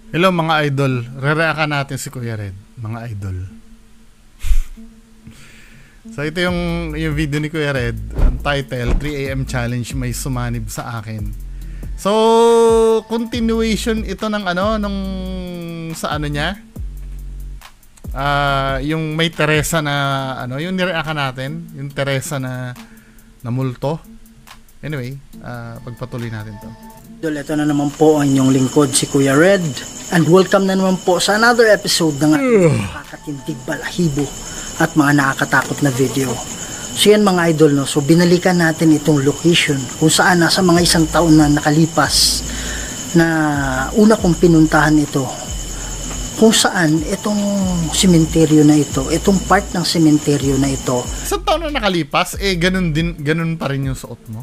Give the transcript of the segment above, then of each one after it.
Hello mga idol, re-react natin si Kuya Red, mga idol. So ito yung video ni Kuya Red, ang title, 3 AM Challenge may sumanib sa akin. So, continuation ito ng nung sa niya. Yung may Teresa na yung nireact natin, yung Teresa na multo. Anyway, pagpatuloy natin 'to. Ito na naman po ang inyong lingkod, si Kuya Red. And welcome na naman po sa another episode ng nakakatindig, balahibo at mga nakakatakot na video. So yan mga idol, no? So binalikan natin itong location kung saan nasa mga isang taon na nakalipas na una kong pinuntahan ito. Kung saan itong sementeryo na ito, itong part ng sementeryo na ito. Sa taon na nakalipas, ganun pa rin yung suot mo?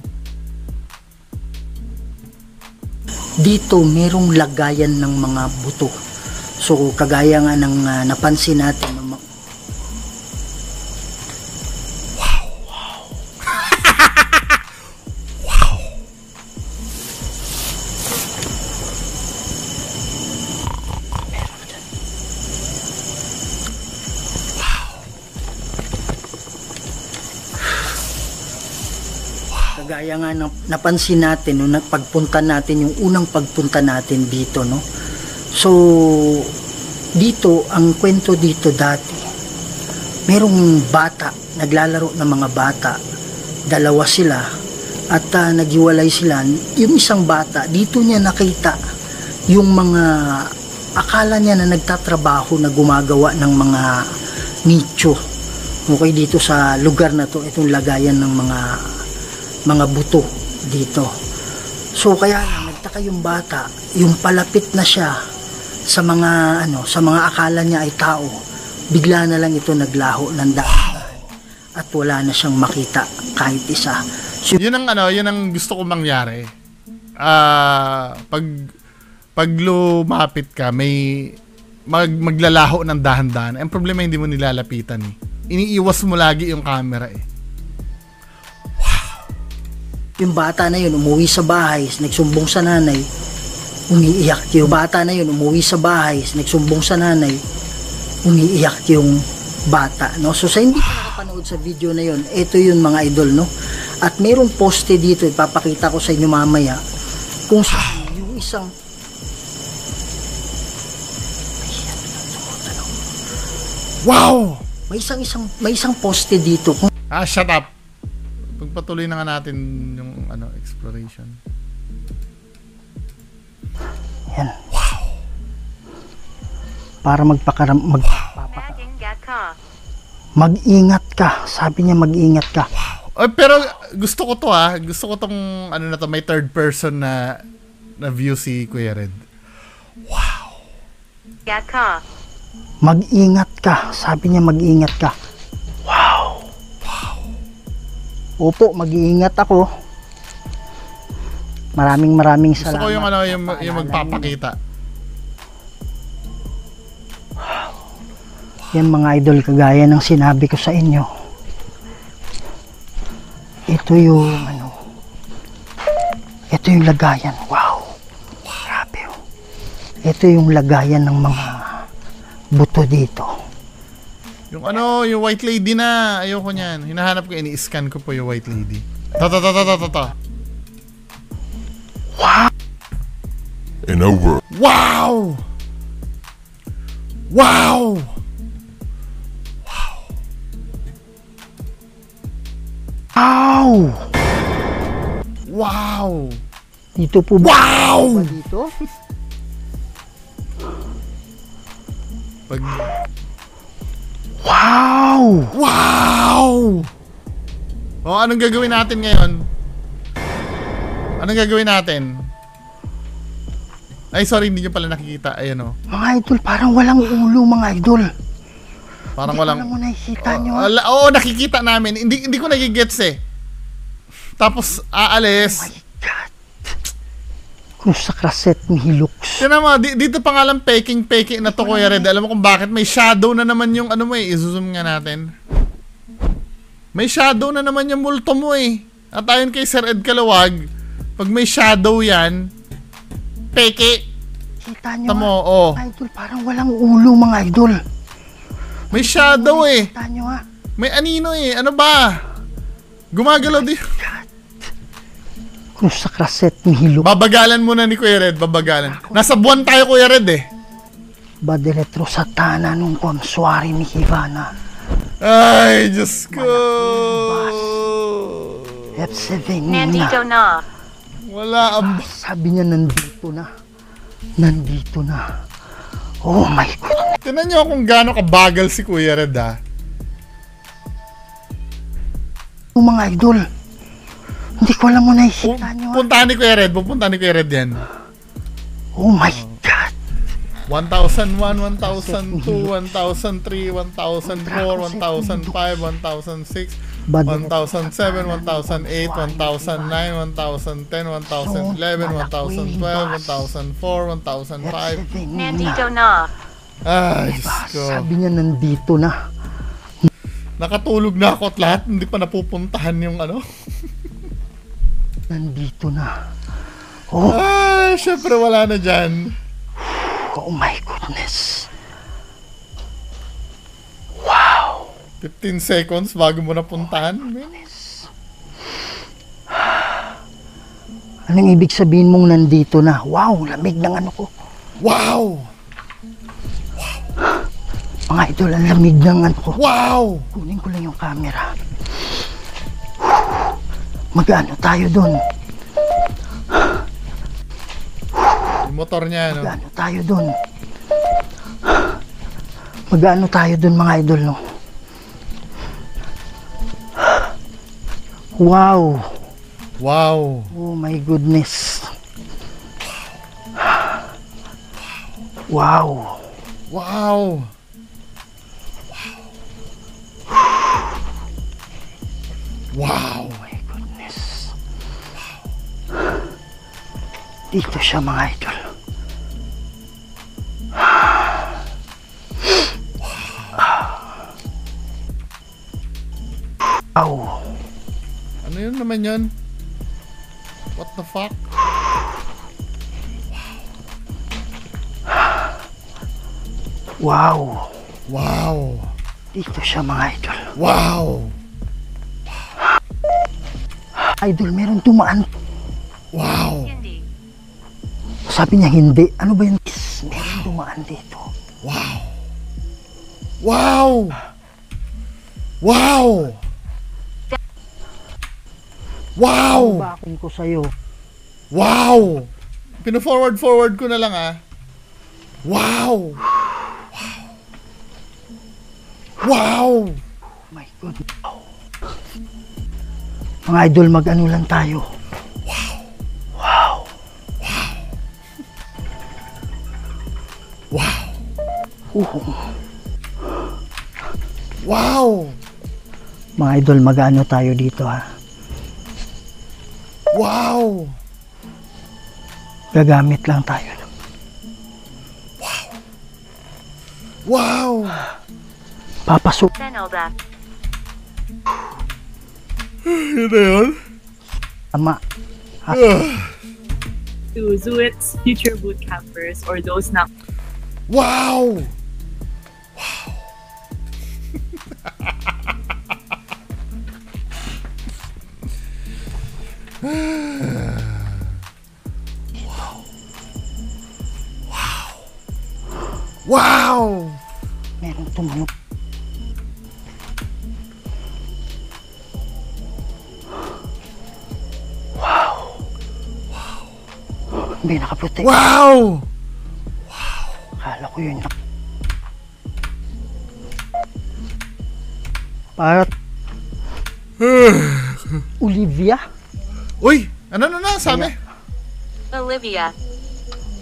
Dito merong lagayan ng mga buto. So kagaya nga ng napansin natin. Wow. Wow. Kagaya nga napansin natin nung pagpunta natin, yung unang pagpunta natin dito, no? So dito, ang kwento dito dati, merong bata, naglalaro ng mga bata, dalawa sila, at naghiwalay sila. Yung isang bata, dito niya nakita yung mga, akala niya na nagtatrabaho, na gumagawa ng mga nicho. Okay, dito sa lugar na to, itong lagayan ng mga buto dito. So kaya nagtaka yung bata, yung palapit na siya sa mga sa mga akala niya ay tao, bigla na lang ito naglaho ng daan at wala na siyang makita kahit isa. So, yun ang gusto ko mangyari. Pag lumapit ka, may maglalaho ng dahan-dahan. Ang problema hindi mo nilalapitan eh. Iniiwas mo lagi yung camera eh. Yung bata na yun umuwi sa bahay, nagsumbong sa nanay, umiiyak yung bata na yun, umuwi sa bahay, nagsumbong sa nanay, umiiyak yung bata, no? So sa hindi ka nakapanood sa video na yun, ito yun mga idol, no? At mayroong poste dito, ipapakita ko sa inyo mamaya, kung saan yung isang wow! May isang poste dito. Shut up. Pagpatuloy na nga natin yung exploration. Yan. Wow. Para mag-ingat ka. Sabi niya mag-ingat ka. Wow. Pero gusto ko to Gusto ko tong na to, may third person na view si Kuya Red. Wow. Mag-ingat ka. Sabi niya mag-ingat ka. Wow. Opo, mag-iingat ako. Maraming salamat. Gusto ko yung magpapakita. Yan mga idol, kagaya ng sinabi ko sa inyo. Ito yung ito yung lagayan. Wow. Grabe. Ito yung lagayan ng mga buto dito. Yung yung white lady na, ayoko niyan. Hinahanap ko, ini-scan ko po yung white lady. Ta. Wow! In a world. Wow! Wow! Wow! Wow! Dito po ba? Wow! Dito? Wow! Wow! Anong gagawin natin ngayon? Anong gagawin natin? Ay, sorry, hindi nyo pala nakikita. Ayan Mga idol, parang walang ulo mga idol. Parang hindi walang... Hindi mo nakikita nyo. Oo, nakikita namin. Hindi ko nagigets eh. Tapos, aalis. Oh my God. Kung sa kraset ni Hilux. Tinan mo, dito pa nga lang peking na to, Kuya Red. Alam mo kung bakit may shadow na naman yung i-zoom nga natin. May shadow na naman yung multo mo eh. At ayon kay Sir Ed Kalawag, pag may shadow yan, peke. Kita nyo Tamo, oh. Idol, parang walang ulo mga idol. May shadow eh. Kita nyo ha. May anino eh. Ano ba? Gumagalaw din. Kung sa kraset ni Hilo. Babagalan muna ni Kuya Red. Babagalan. Nasa buwan tayo, Kuya Red eh. Badiretro satana nung komswari ni Ivana. Ay, Diyos ko. F7 Nandito na. na. Wala ang... Sabi niya nandito na. Nandito na. Oh my God. Tignan nyo kung gaano kabagal si Kuya Red ha. Mga idol. Hindi ko alam mo nakikita nyo ha. Puntahan ni Kuya Red. Pupuntahan ni Kuya Red yan. Oh my God. 1001, 1002, 1003, 1004, 1005, 1006, 1007, 1008, 1009, 1010, 1011, 1012, 1004, 1005. Nandito na. Ay, Diyos ko. Sabi niya nandito na. Nakatulog na ako at lahat. Hindi pa napupuntahan yung ano. Nandito na. Oh, Ay, syempre wala na dyan. oh my goodness. Wow. 15 seconds bago mo napuntahan. Anong ibig sabihin mong nandito na? Wow, lamig ng ano ko. Wow! Mga idol, ang lamig ng ano ko. Wow! Kunin ko lang yung camera. Mag-ano tayo dun? Yung motor niya, no? Mag-ano tayo dun? Mag-ano tayo dun mga idol, no? Wow! Wow! Oh my goodness! Wow! Wow! Wow! Oh my goodness! Dito siya mga idol. Wow! Ano yun naman yun? What the fuck? Wow! Wow! Dito siya mga idol. Wow! Idol, meron tumaan. Wow! Hindi. Sabi niya hindi. Ano ba yun? Meron tumaan dito. Wow! Wow! Wow! Wow! Bakin ko sa'yo. Wow! Pino-forward ko na lang ah. Wow! Wow! My God. Mga idol, mag-ano lang tayo. Wow! Wow! Mga idol, mag-ano tayo dito ha. Wow! Gagamit lang tayo. Wow! Papasok. Senelda. Yun na yun? Tama. To Zuit's future boot campers or those not Wow! Wow! Meron tumanong. Wow. May nakaputi. Wow! Akala ko yun. Parang Olivia? Uy! Ano na sabi? Olivia.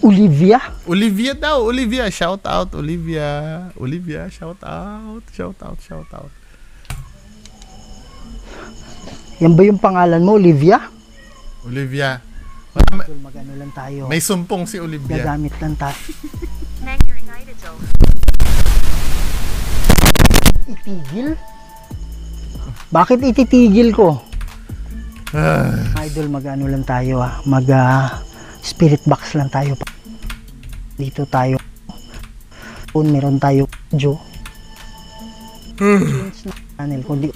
Olivia? Olivia daw, Olivia. Shout out, Olivia. Olivia, shout out. Shout out, shout out. Yan ba yung pangalan mo, Olivia? Olivia. Mag-ano lang tayo. May sumpong si Olivia. Gagamit lang tayo. Mandarin Idol. Itigil? Bakit ititigil ko? Idol, mag-ano lang tayo ah. Mag spirit box lang tayo. Dito tayo. Kung meron tayo video. Change na channel. Kundi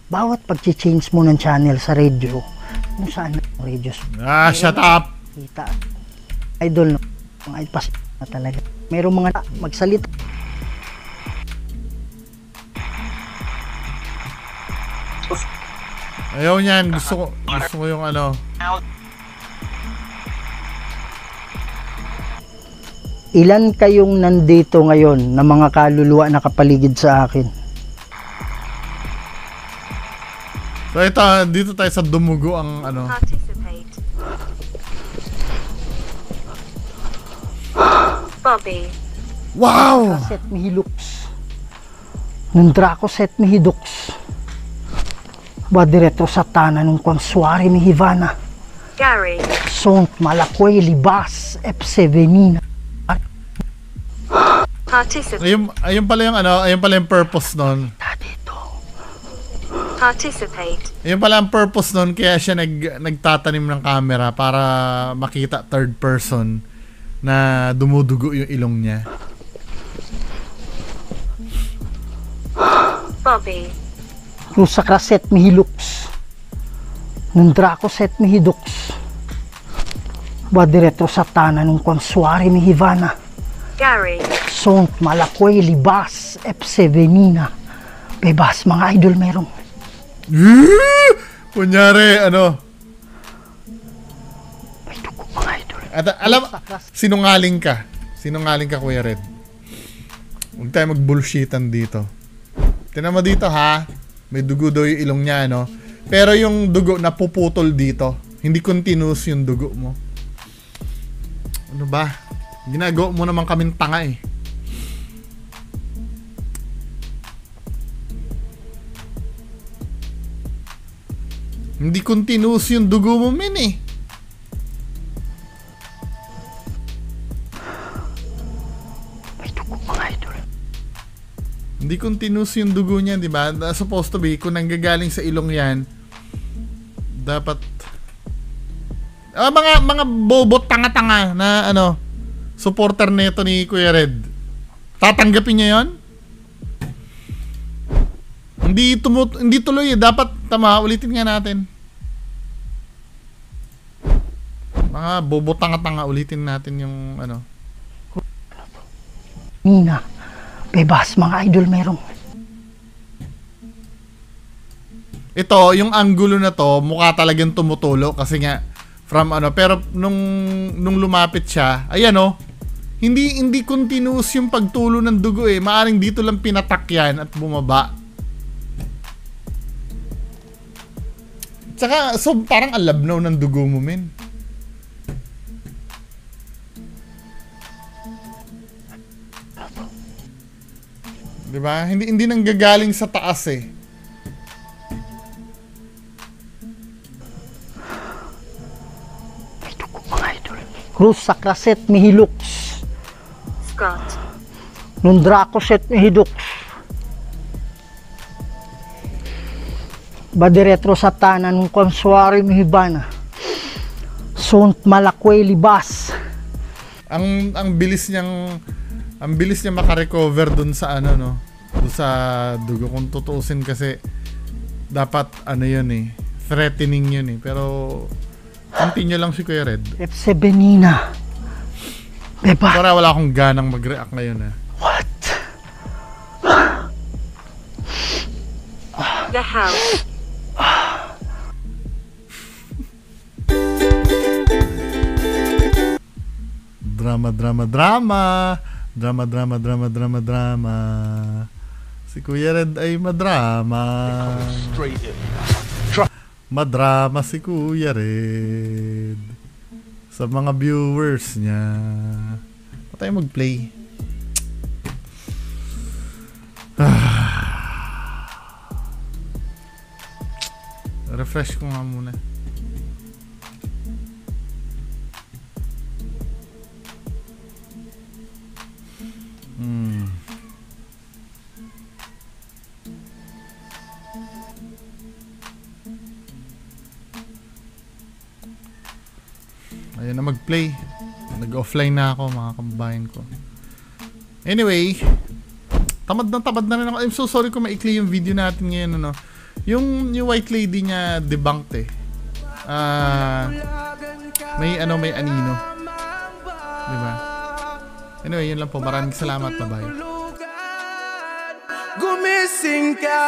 bawat pag-change mo ng channel sa radio, kung saan ang radio Shut up! kita. Idol no. Mga idol na talaga. Merong mga magsalita. Ayaw niyan. Gusto ko yung ano. Ilan kayong nandito ngayon na mga kaluluwa na kapaligid sa akin? So ito, dito tayo sa dumugo ang ano. Participate. Bobby. Wow! Set mi hilux. Nung Draco set mi hidux. Ba diretro sa tanan nung konsuari mi hivana. Gary. Sont malakoy libas F7 Participate. Ayun pala yung ano, ayun pala yung purpose nun. dito. Participate. Ayun pala ang purpose nun, kaya siya nagtatanim ng camera para makita third person na dumudugo yung ilong niya. Bobby. Nung sakra set mi hilux. Nung Draco set mi hidux. Ba diretro sa tanan nung konsuari mi hivana. Gary. Sont malakoy libas F7 bebas mga idol merong Kunyari, ano, may dugo mga idol. at alam, sinungaling ka, Kuya Red. Huwag tayo mag-bullshitan dito. Tingnan mo dito ha, may dugo daw yung ilong niya, no? Pero yung dugo napuputol dito, hindi continuous yung dugo mo. Ano ba? Ginagawa mo naman kaming tanga eh. Hindi continuous yung dugo mo, men eh. May dugo mga idol. Hindi continuous yung dugo niya, di ba? Supposed to be, kung nanggagaling sa ilong yan, dapat... mga bobot tanga-tanga na ano, supporter nito ni Kuya Red. Tatanggapin niya yon? Hindi tuloy eh. Dapat, tama, ulitin nga natin. Mga bobo tanga-tanga, ulitin natin yung ano. Nina, bebas mga idol merong. Ito, yung angulo na to, mukha talagang tumutulo kasi nga from ano, pero nung lumapit siya, ayan oh, hindi continuous yung pagtulo ng dugo eh. Maaring dito lang pinatak yan at bumaba. Tsaka, so parang alabnaw ng dugo mo, men. Diba? Hindi nanggagaling sa taas eh. May dugo mga idol. Cruz sakra set mi hilux. Scott. Nung Draco set mi hidux. Ba diretro sa tanan ng konsuari mi hibana. Sont malakoy libas. Ang bilis niyang makarecover dun sa ano, no, dun sa dugo, kung tutuusin kasi dapat ano yun eh, threatening yun eh, pero continue lang si Kuya Red. F7 Nina. Beba. Para wala akong ganang mag-react ngayon eh. What? The house. Drama. Si Kuya Red ay madrama. Madrama si Kuya Red. Sa mga viewers niya. Pa tayo mag-play. Refresh ko nga muna. Ayan na mag-play. Nag-offline na ako, mga kababayan ko. Anyway, tamad na rin ako. I'm so sorry kung maikli yung video natin ngayon, ano. Yung white lady niya debunked eh. May anino. Diba? Anyway, yun lang po. Maraming salamat. Bye-bye. Gumising ka.